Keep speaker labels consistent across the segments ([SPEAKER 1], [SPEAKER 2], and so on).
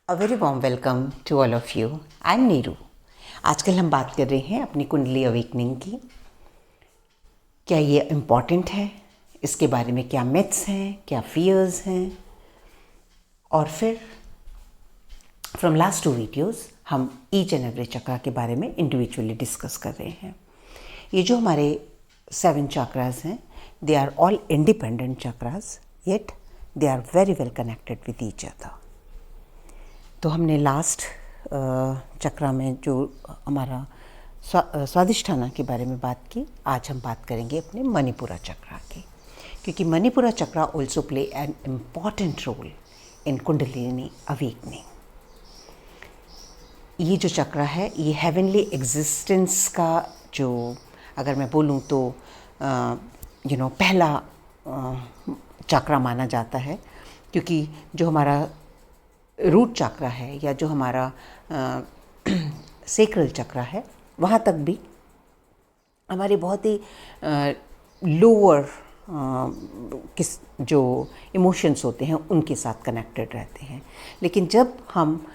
[SPEAKER 1] A very warm welcome to all of you. I am Neeru. आजकल हम बात कर रहे हैं अपनी कुंडली अवेकनिंग की। क्या ये इम्पॉर्टेंट है? इसके बारे में क्या मिथ्स हैं, क्या फियर्स हैं? और फिर फ्रॉम लास्ट 2 वीडियोस हम ईच एंड एवरी चक्रा के बारे में इंडिविजुअली डिस्कस कर रहे हैं। ये जो हमारे 7 चक्रास हैं, they are all independent chakras, yet they are very well connected with each other. तो हमने लास्ट चक्रा में जो हमारा स्वादिष्ठाना के बारे में बात की, आज हम बात करेंगे अपने मणिपुरा चक्रा की, क्योंकि Manipura chakra also play an important role in kundalini awakening. ये जो चक्रा है, ये हेवनली एग्जिस्टेंस का जो, अगर मैं बोलूँ तो पहला चक्रा माना जाता है, क्योंकि जो हमारा रूट चक्रा है या जो हमारा सेक्रल चक्रा है, वहाँ तक भी हमारे बहुत ही लोअर किस जो इमोशंस होते हैं उनके साथ कनेक्टेड रहते हैं। लेकिन जब हम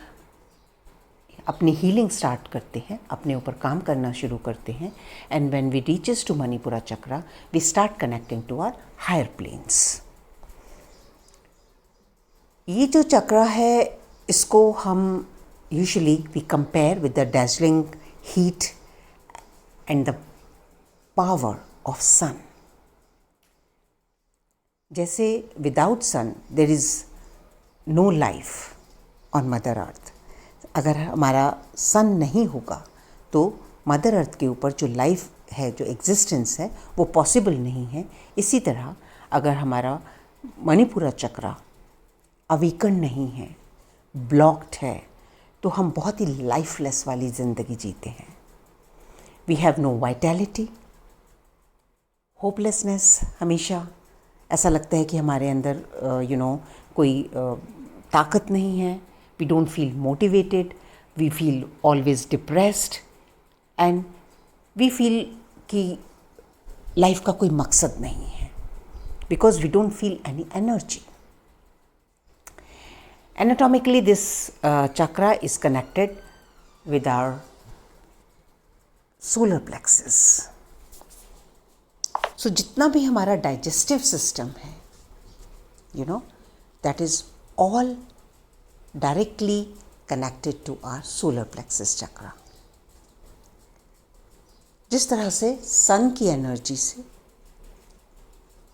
[SPEAKER 1] अपनी हीलिंग स्टार्ट करते हैं, अपने ऊपर काम करना शुरू करते हैं, and when we reaches to Manipura chakra, we start connecting to our higher planes. ये जो चक्रा है, इसको हम usually we compare with the dazzling heat and the power of sun. जैसे without sun there is no life on mother earth. अगर हमारा सन नहीं होगा तो मदर अर्थ के ऊपर जो लाइफ है, जो एग्जिस्टेंस है, वो पॉसिबल नहीं है। इसी तरह अगर हमारा मणिपुरा चक्रा अवेकन नहीं है, ब्लॉक्ड है, तो हम बहुत ही लाइफलेस वाली ज़िंदगी जीते हैं। We have no vitality, hopelessness. हमेशा ऐसा लगता है कि हमारे अंदर कोई ताकत नहीं है। We don't feel motivated, we feel always depressed, and we feel कि लाइफ का कोई मकसद नहीं है, because we don't feel any energy. Anatomically, this chakra is connected with our solar plexus. So, जितना भी हमारा digestive system है, that is all directly connected to our solar plexus chakra. जिस तरह से सन की एनर्जी से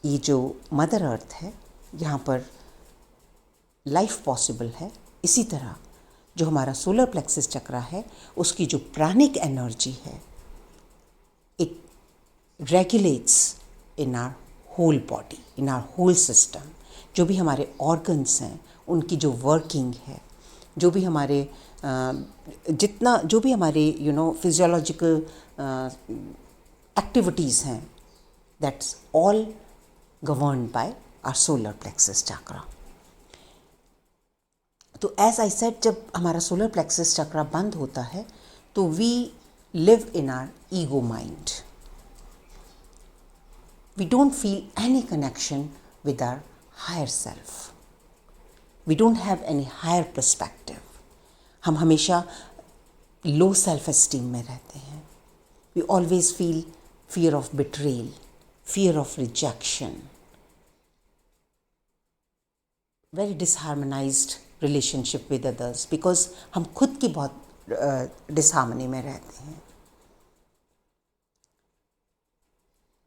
[SPEAKER 1] ये जो मदर अर्थ है, यहाँ पर लाइफ पॉसिबल है, इसी तरह जो हमारा सोलर प्लेक्सस चक्रा है, उसकी जो प्राणिक एनर्जी है, it regulates in our whole body, in our whole system. जो भी हमारे ऑर्गन्स हैं, उनकी जो वर्किंग है, जो भी हमारे जो भी हमारे फिजियोलॉजिकल एक्टिविटीज़ हैं, that's all governed by our solar plexus chakra. तो एज आई सेड, जब हमारा सोलर प्लेक्सस चक्रा बंद होता है तो we live in our ego mind. We don't feel any connection with our higher self. We don't have any higher perspective. हम हमेशा low self esteem में रहते हैं। We always feel fear of betrayal, fear of rejection, very disharmonized relationship with others, because हम खुद की बहुत disharmony में रहते हैं।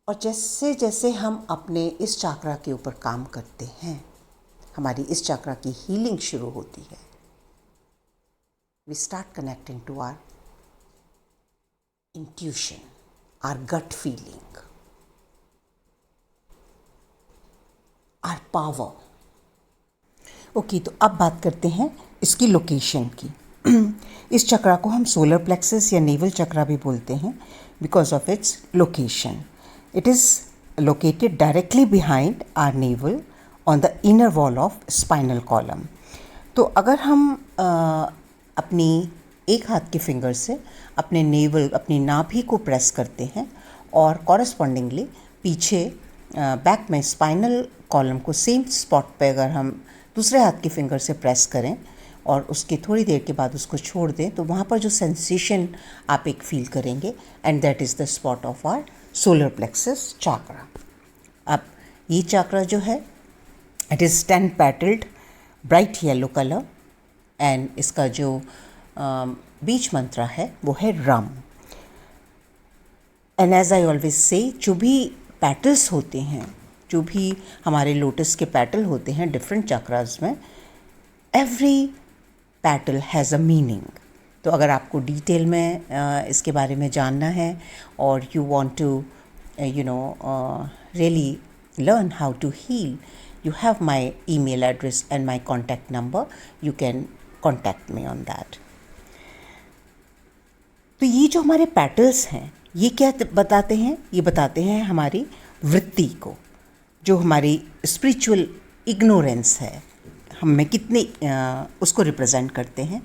[SPEAKER 1] और जैसे जैसे हम अपने इस चक्रा के ऊपर काम करते हैं, हमारी इस चक्रा की हीलिंग शुरू होती है। We start connecting to our intuition, our gut feeling, our power. Okay, तो अब बात करते हैं इसकी लोकेशन की। इस चक्रा को हम सोलर प्लेक्सस या नेवल चक्रा भी बोलते हैं, because of its location. It is located directly behind our navel on the inner wall of spinal column. तो अगर हम अपनी एक हाथ के फिंगर से अपने नेवल, अपनी नाभि को प्रेस करते हैं और कॉरस्पॉन्डिंगली पीछे बैक में स्पाइनल कॉलम को सेम स्पॉट पे अगर हम दूसरे हाथ के फिंगर से प्रेस करें और उसके थोड़ी देर के बाद उसको छोड़ दें तो वहाँ पर जो सेंसेशन आप एक फील करेंगे, and that is the spot of our solar plexus chakra. अब ये चाक्रा जो है it is 10 petalled bright yellow colour, and इसका जो बीज मंत्र है वो है Ram. And as I always say, जो भी पेटल्स होते हैं, जो भी हमारे लोटस के पेटल होते हैं डिफरेंट चक्रास में, every petal has a meaning. तो अगर आपको डिटेल में इसके बारे में जानना है और you want to really learn how to heal, you have my email address and my contact number. You can contact me on that. तो ये जो हमारे पेटल्स हैं ये क्या बताते हैं? ये बताते हैं हमारी वृत्ति को, जो हमारी स्पिरिचुअल इग्नोरेंस है, हम में कितनी उसको रिप्रेजेंट करते हैं।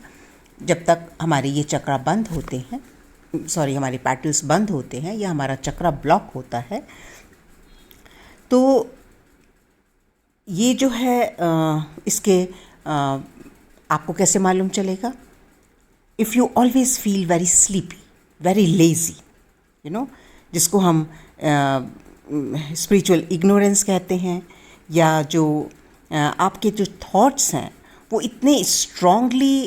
[SPEAKER 1] जब तक हमारे ये चक्रा बंद होते हैं, हमारे पेटल्स बंद होते हैं या हमारा चक्रा ब्लॉक होता है, तो ये जो है इसके आपको कैसे मालूम चलेगा? If you always feel very sleepy, very lazy, जिसको हम स्पिरिचुअल इग्नोरेंस कहते हैं, या जो आपके जो थॉट्स हैं वो इतने strongly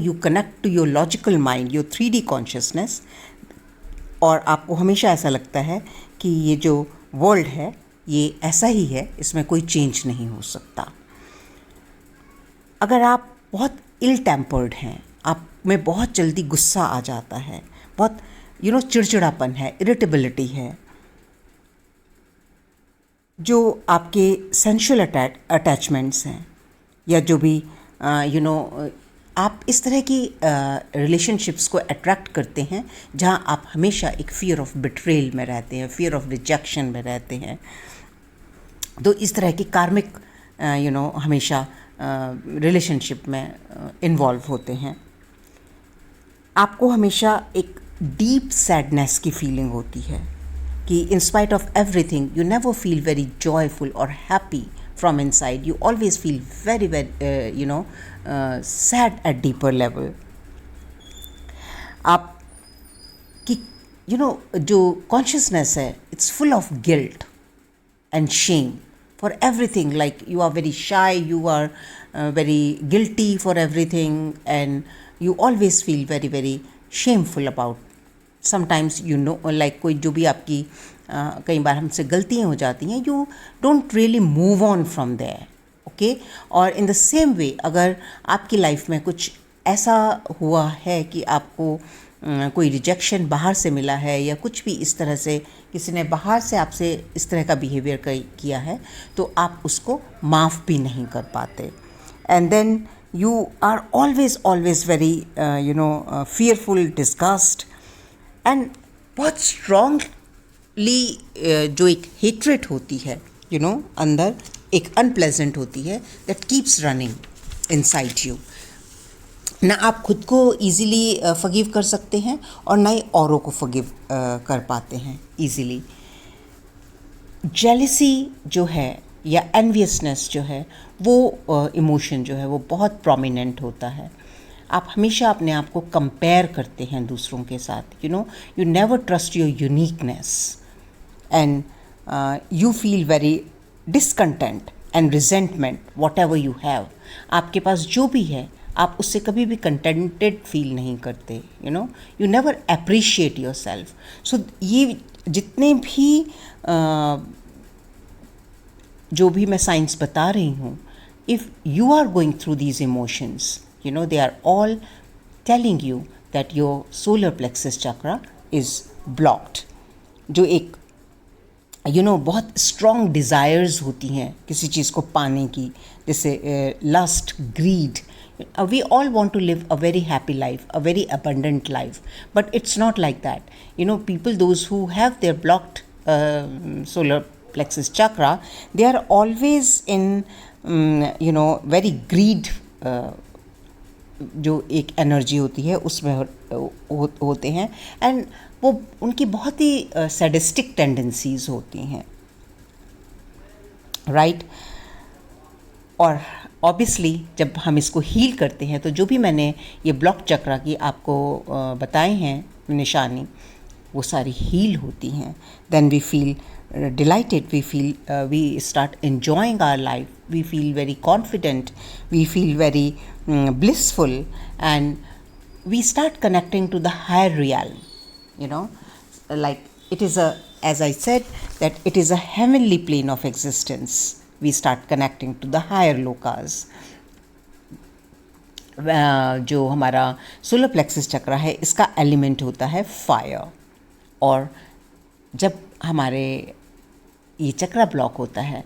[SPEAKER 1] you connect to your logical mind, your 3D consciousness, और आपको हमेशा ऐसा लगता है कि ये जो वर्ल्ड है ये ऐसा ही है, इसमें कोई चेंज नहीं हो सकता। अगर आप बहुत इल टेम्पर्ड हैं, आप में बहुत जल्दी गुस्सा आ जाता है, बहुत चिड़चिड़ापन है, इरिटेबिलिटी है, जो आपके सेंशुअल अटैचमेंट्स हैं, या जो भी आप इस तरह की रिलेशनशिप्स को अट्रैक्ट करते हैं जहां आप हमेशा एक फियर ऑफ बिट्रेल में रहते हैं, फियर ऑफ रिजेक्शन में रहते हैं। तो इस तरह की कार्मिक हमेशा रिलेशनशिप में इन्वॉल्व होते हैं। आपको हमेशा एक डीप सैडनेस की फीलिंग होती है कि in spite of everything you never feel very joyful और happy from inside, you always feel very sad at deeper level. आप कि जो कॉन्शियसनेस है it's full of guilt and shame for everything, like you are very shy, you are very guilty for everything, and you always feel very very shameful about sometimes, like कोई जो भी आपकी कई बार हमसे गलतियाँ हो जाती हैं, you don't really move on from there, okay? और in the same way, अगर आपकी लाइफ में कुछ ऐसा हुआ है कि आपको कोई रिजेक्शन बाहर से मिला है, या कुछ भी इस तरह से किसी ने बाहर से आपसे इस तरह का बिहेवियर किया है, तो आप उसको माफ़ भी नहीं कर पाते, and then you are always very fearful, disgust, and बहुत स्ट्रांगली जो एक हेट्रेट होती है अंदर एक अनप्लेजेंट होती है, that keeps running inside you. ना आप खुद को ईज़िली फॉरगिव कर सकते हैं और ना ही औरों को फॉरगिव कर पाते हैं ईज़िली। जेलसी जो है या एनवियसनेस जो है वो इमोशन जो है वो बहुत प्रोमिनेंट होता है। आप हमेशा अपने आप को कंपेयर करते हैं दूसरों के साथ, you never trust your uniqueness, and you feel very discontent and resentment what ever you have. आपके पास जो भी है आप उससे कभी भी कंटेंटेड फील नहीं करते, you never appreciate yourself. So ये जितने भी जो भी मैं साइंस बता रही हूँ, if you are going through these emotions, they are all telling you that your solar plexus chakra is blocked। जो एक बहुत स्ट्रॉन्ग डिज़ायर्स होती हैं किसी चीज़ को पाने की, जैसे lust, greed, we all want to live a very happy life, a very abundant life, but it's not like that. People, those who have their blocked solar plexus chakra, they are always in very greed, जो एक energy होती है उसमें होते हैं, and वो उनकी बहुत ही सैडिस्टिक टेंडेंसीज होती हैं, राइट? और ऑब्वियसली जब हम इसको हील करते हैं तो जो भी मैंने ये ब्लॉक चक्रा की आपको बताए हैं निशानी, वो सारी हील होती हैं. Then we feel delighted, we start enjoying our life, we feel very confident, we feel very blissful, and we start connecting to the higher realm, you know, like it is a, as I said, that it is a heavenly plane of existence. We start connecting to the higher lokas. जो हमारा solar plexus चक्र है, इसका element होता है fire. और जब हमारे ये चक्रा ब्लॉक होता है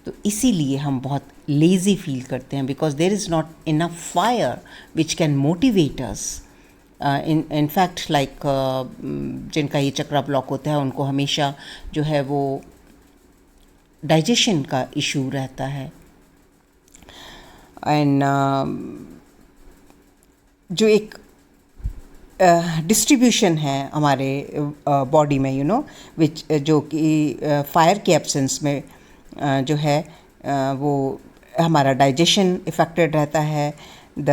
[SPEAKER 1] तो इसीलिए हम बहुत लेज़ी फील करते हैं, because there is not enough fire which can motivate us. In fact like जिनका ये चक्रा ब्लॉक होता है उनको हमेशा जो है वो डाइजेशन का इशू रहता है. एंड जो एक डिस्ट्रीब्यूशन है हमारे बॉडी में, यू नो, विच जो कि फायर के एब्सेंस में जो है वो हमारा डाइजेशन इफेक्टेड रहता है. The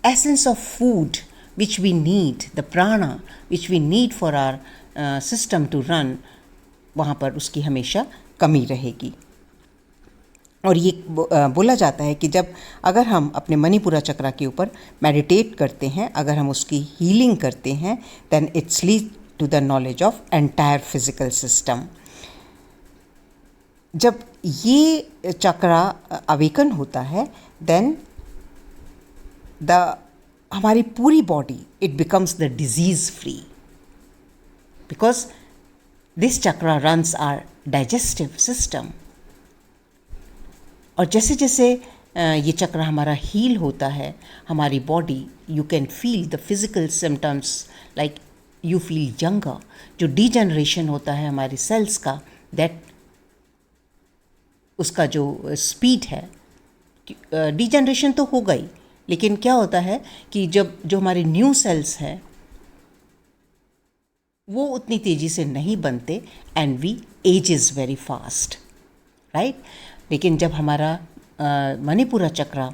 [SPEAKER 1] essence of food which we need, the prana which we need for our system to run, वहाँ पर उसकी हमेशा कमी रहेगी. और ये बोला जाता है कि जब अगर हम अपने मणिपुरा चक्रा के ऊपर मेडिटेट करते हैं, अगर हम उसकी हीलिंग करते हैं, then it's lead to the knowledge of entire physical system. जब ये चक्रा अवेकन होता है, देन हमारी पूरी body it becomes the disease free, because this chakra runs our digestive system. और जैसे जैसे ये चक्र हमारा हील होता है, हमारी body, you can feel the physical symptoms, like you feel younger. जो डीजनरेशन होता है हमारी सेल्स का, दैट उसका जो स्पीड है, डीजनरेशन तो हो गई, लेकिन क्या होता है कि जब जो हमारे न्यू सेल्स हैं वो उतनी तेज़ी से नहीं बनते, and we age is very fast, right. लेकिन जब हमारा मणिपुरा चक्रा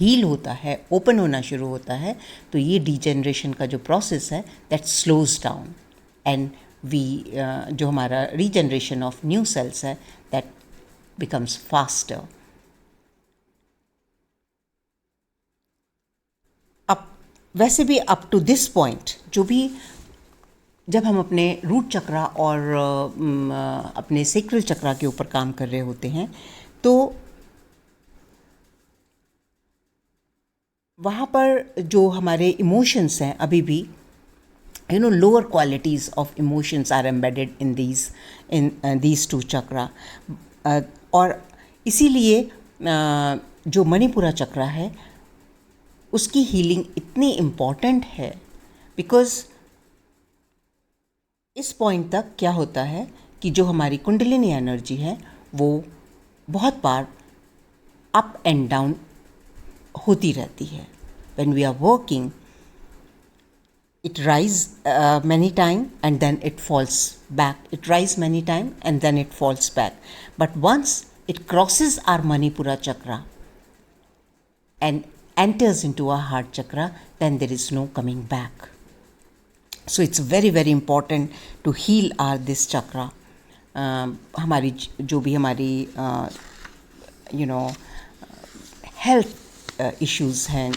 [SPEAKER 1] हील होता है, ओपन होना शुरू होता है, तो ये डीजनरेशन का जो प्रोसेस है that slows down, and we जो हमारा रीजनरेशन ऑफ न्यू सेल्स है दैट बिकम्स फास्टर. अब वैसे भी अप टू दिस पॉइंट, जो भी जब हम अपने रूट चक्रा और अपने सेक्रल चक्रा के ऊपर काम कर रहे होते हैं, तो वहाँ पर जो हमारे इमोशंस हैं, अभी भी you know lower qualities of emotions are embedded in these two chakra. और इसीलिए जो मणिपुरा चक्रा है उसकी हीलिंग इतनी इम्पॉर्टेंट है, बिकॉज इस पॉइंट तक क्या होता है कि जो हमारी कुंडलिनी एनर्जी है वो बहुत बार अप एंड डाउन होती रहती है. When we are working, it rise many time and then it falls back, it rise many time and then it falls back. But once it crosses our Manipura chakra and enters into our heart chakra, then there is no coming back. So it's very very important to heal our this chakra. हमारी जो भी हमारी you know health issues हैं,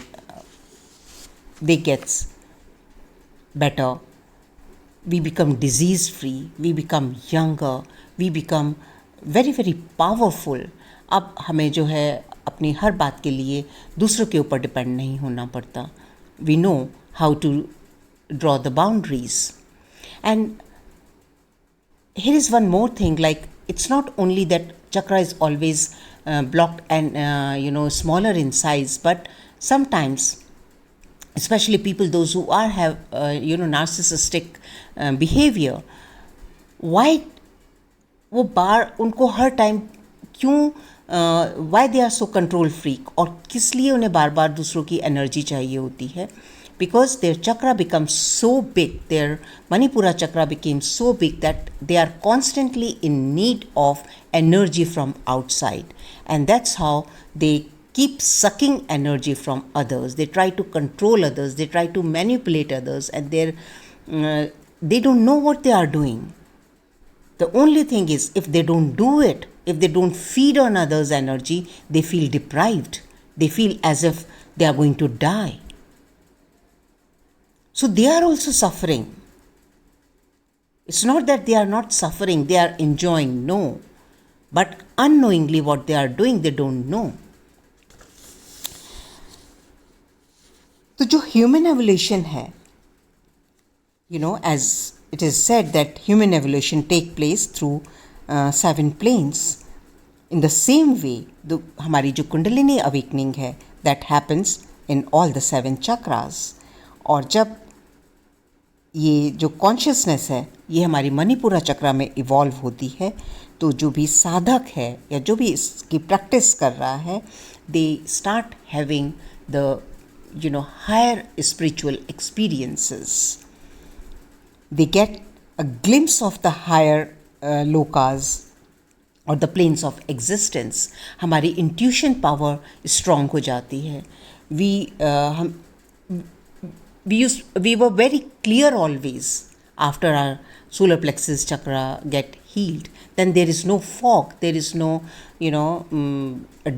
[SPEAKER 1] they gets better. We become disease free, we become younger, we become very very powerful. अब हमें जो है अपनी हर बात के लिए दूसरों के ऊपर डिपेंड नहीं होना पड़ता. We know how to draw the boundaries. And here is one more thing, like it's not only that chakra is always blocked and smaller in size, but sometimes, especially people those who have narcissistic behavior, why वो बार उनको हर time क्यों why they are so control freak, और किस लिए उन्हें बार बार दूसरों की energy चाहिए होती है. because their chakra becomes so big, their Manipura chakra became so big that they are constantly in need of energy from outside. And that's how they keep sucking energy from others. They try to control others, they try to manipulate others, and they don't know what they are doing. The only thing is, if they don't do it, if they don't feed on others' energy, they feel deprived. They feel as if they are going to die. So they are also suffering. It's not that they are not suffering, they are enjoying, no. But unknowingly what they are doing, they don't know. तो जो human evolution है, as it is said that human evolution take place through 7 planes. In the same way, हमारी जो kundalini awakening है, that happens in all the 7 chakras. और जब ये जो कॉन्शियसनेस है ये हमारी मणिपुरा चक्रा में इवॉल्व होती है, तो जो भी साधक है या जो भी इसकी प्रैक्टिस कर रहा है, they start having the higher spiritual experiences. They get a glimpse of the higher lokas और द प्लेन्स ऑफ एग्जिस्टेंस. हमारी इंट्यूशन पावर स्ट्रॉन्ग हो जाती है. We were very clear always after our solar plexus chakra get healed. Then there is no fog, there is no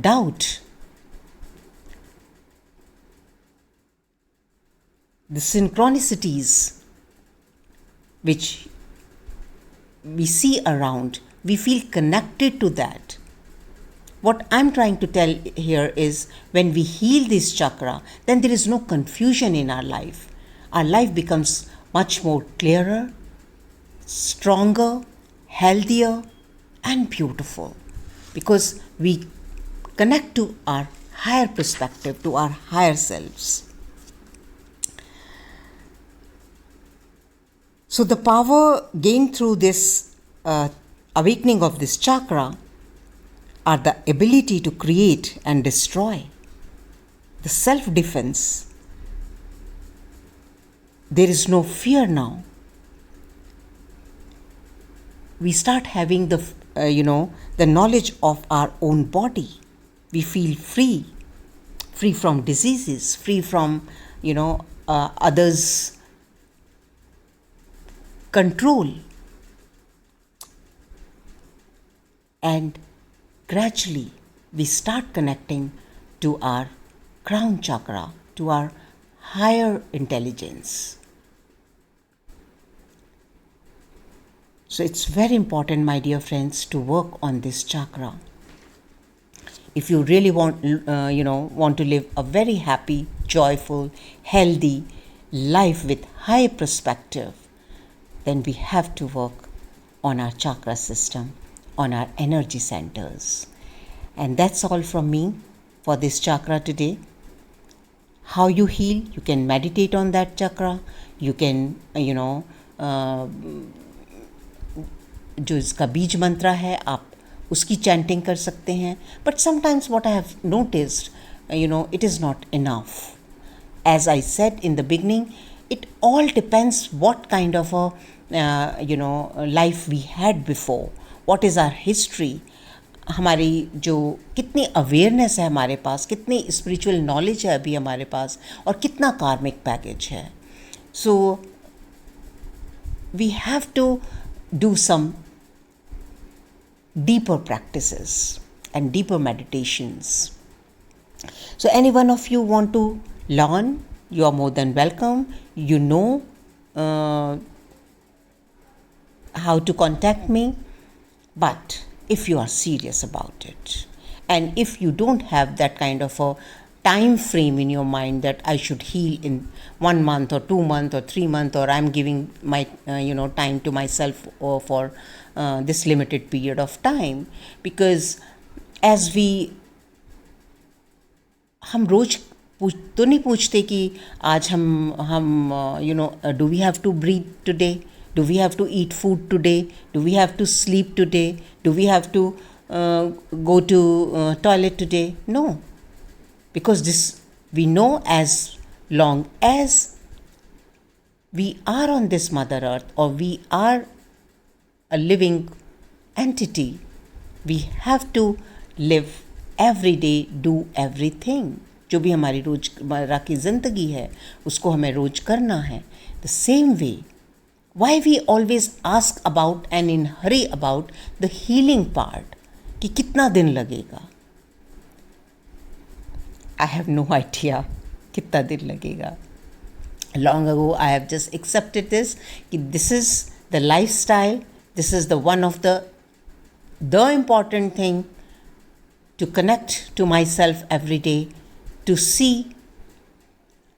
[SPEAKER 1] doubt. The synchronicities which we see around, we feel connected to that. What I'm trying to tell here is, when we heal this chakra, then there is no confusion in our life. Our life becomes much more clearer, stronger, healthier, and beautiful, because we connect to our higher perspective, to our higher selves. So the power gained through this awakening of this chakra are the ability to create and destroy, the self-defense. There is no fear now. We start having the knowledge of our own body. We feel free from diseases, free from others' control. And gradually we start connecting to our crown chakra, to our higher intelligence. So it's very important, my dear friends, to work on this chakra. If you really want to live a very happy, joyful, healthy life with high perspective, then we have to work on our chakra system, on our energy centers. And that's all from me for this chakra today. How you heal, you can meditate on that chakra. You can जो इसका बीज मंत्र है, आप उसकी chanting कर सकते हैं. But sometimes what I have noticed, it is not enough. As I said in the beginning, it all depends what kind of a life we had before. What is our history? हमारी जो कितनी awareness है हमारे पास, कितनी spiritual knowledge है अभी हमारे पास, और कितना कार्मिक पैकेज है. So we have to do some deeper practices and deeper meditations. So any one of you want to learn, you are more than welcome. How to contact me. But if you are serious about it, and if you don't have that kind of a time frame in your mind that I should heal in 1 month or 2 months or 3 months, or I'm giving my time to myself for this limited period of time, because as we हम रोज तो नहीं पूछते कि आज हम do we have to breathe today, do we have to eat food today, do we have to sleep today, do we have to go to toilet today? No, because this we know as long as we are on this Mother Earth, or we are a living entity, we have to live every day, do everything. जो भी हमारी रोज़मर्रा की ज़िंदगी है उसको हमें रोज़ करना है. The same way, why we always ask about and in hurry about the healing part, कि कितना दिन लगेगा. I have no idea कितना दिन लगेगा. Long ago I have just accepted this, कि this is the lifestyle, this is the one of the important thing, to connect to myself every day, to see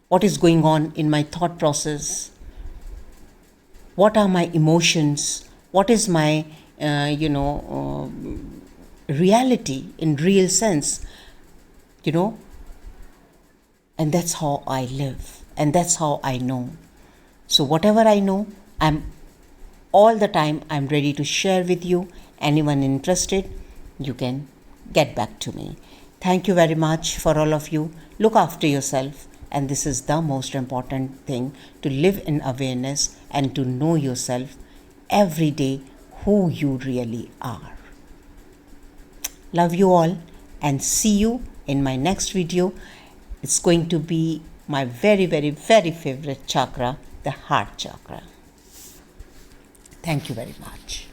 [SPEAKER 1] what is going on in my thought process, what are my emotions, what is my reality in real sense, and that's how I live, and that's how I know. So whatever I know, I'm ready to share with you. Anyone interested, you can get back to me. Thank you very much for all of you. Look after yourself, and this is the most important thing, to live in awareness and to know yourself every day who you really are. Love you all, and see you in my next video. It's going to be my very, very, very favorite chakra, the heart chakra. Thank you very much.